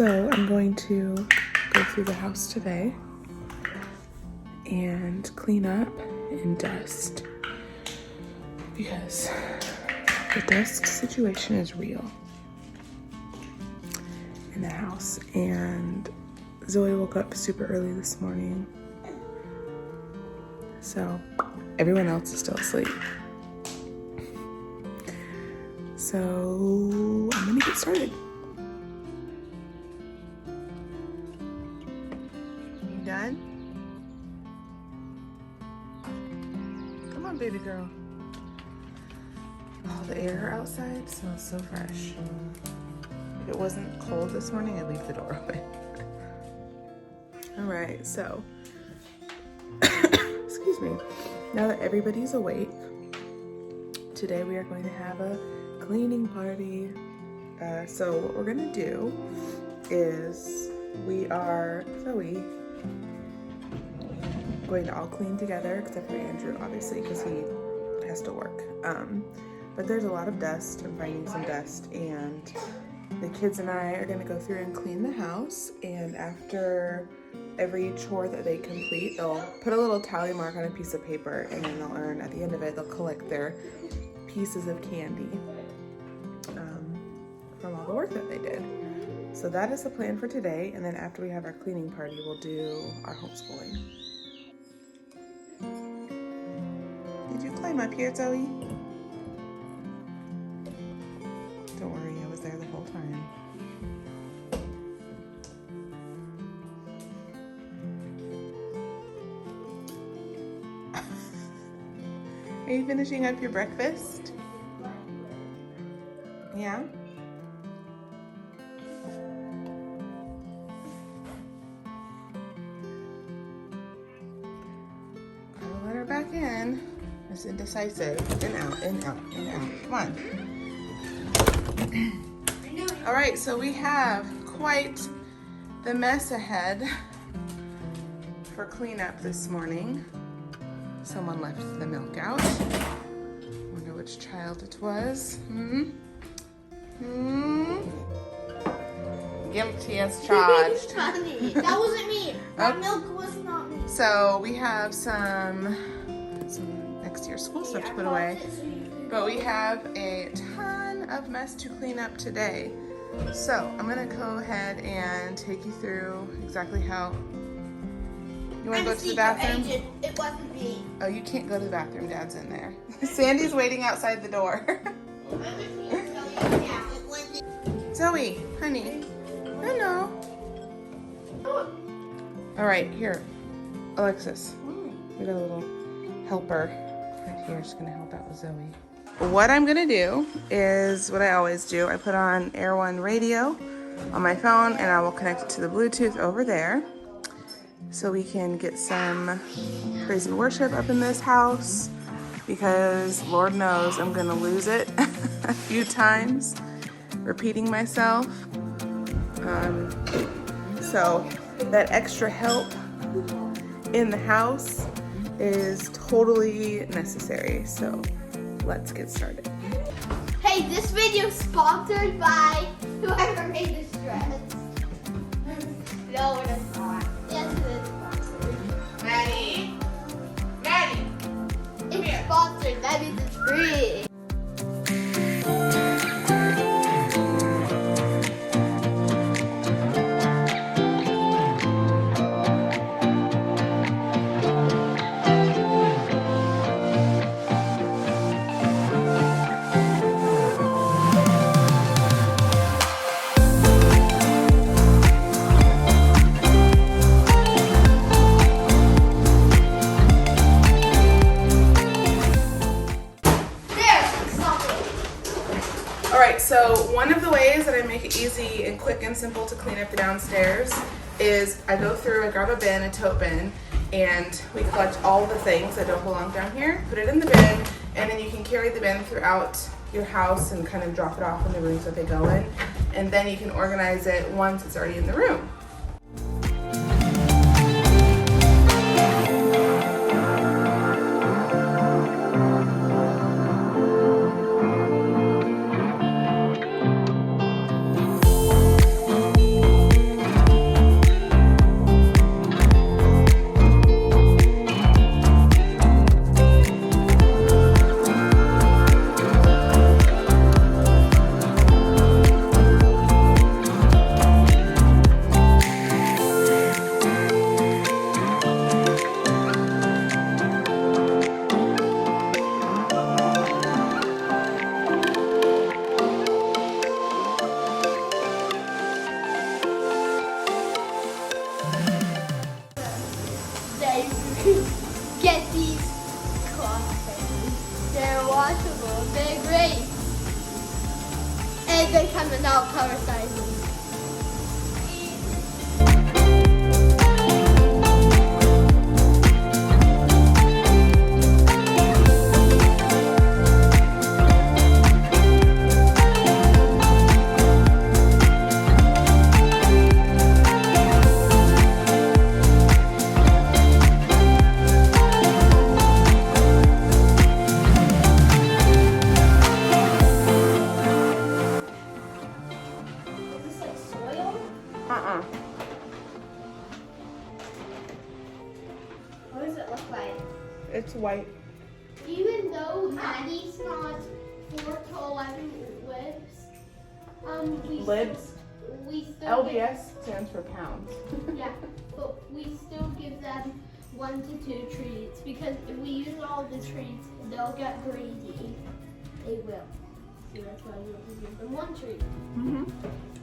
So I'm going to go through the house today and clean up and dust because the dust situation is real in the house. And Zoe woke up super early this morning, so everyone else is still asleep. So I'm gonna get started. You done? Come on, baby girl. Oh, the air outside smells so fresh. If it wasn't cold this morning, I'd leave the door open. All right, so, excuse me. Now that everybody's awake, today we are going to have a cleaning party. So what we're gonna do is we are, Zoe, going to all clean together, except for Andrew, obviously, because he has to work. But there's a lot of dust. I'm finding some dust, and the kids and I are gonna go through and clean the house, and after every chore that they complete, they'll put a little tally mark on a piece of paper, and then they'll earn, at the end of it, they'll collect their pieces of candy from all the work that they did. So that is the plan for today, and then after we have our cleaning party, we'll do our homeschooling. Did you climb up here, Zoe? Don't worry, I was there the whole time. Are you finishing up your breakfast? Yeah? I'll let her back in. It's indecisive. In, out, in, out, in, out. Come on. All right, so we have quite the mess ahead for cleanup this morning. Someone left the milk out. Wonder which child it was. Guilty as charged. That wasn't me. That milk was not me. So we have some next year's school stuff to put away. But we have a ton of mess to clean up today. So I'm gonna go ahead and take you through exactly how. You wanna go to the bathroom? It wasn't me. Oh, you can't go to the bathroom, Dad's in there. Sandy's waiting outside the door. Zoe, honey, hello. All right, here, Alexis, we got a little helper right here. She's gonna help out with Zoe. What I'm gonna do is what I always do. I put on Air One radio on my phone, and I will connect it to the Bluetooth over there, so we can get some praise and worship up in this house, because Lord knows I'm gonna lose it a few times, repeating myself. So that extra help in the house is totally necessary. So let's get started. Hey, this video is sponsored by whoever made this dress. No, it is not. Yes, it is sponsored. Maddie, Maddie, It's sponsored. That means it's free. So one of the ways that I make it easy and quick and simple to clean up the downstairs is I go through, I grab a bin, a tote bin, and we collect all the things that don't belong down here, put it in the bin, and then you can carry the bin throughout your house and kind of drop it off in the rooms that they go in, and then you can organize it once it's already in the room. adorable. They're great. And they come in all color sizes. What does it look like? It's white. Even though Maddie's not 4 to 11 Libs? we still LBS stands for pounds. yeah, but we still give them 1 to 2 treats because if we use all the treats, they'll get greedy. They will. So that's why we only give them 1 treat. Mm-hmm.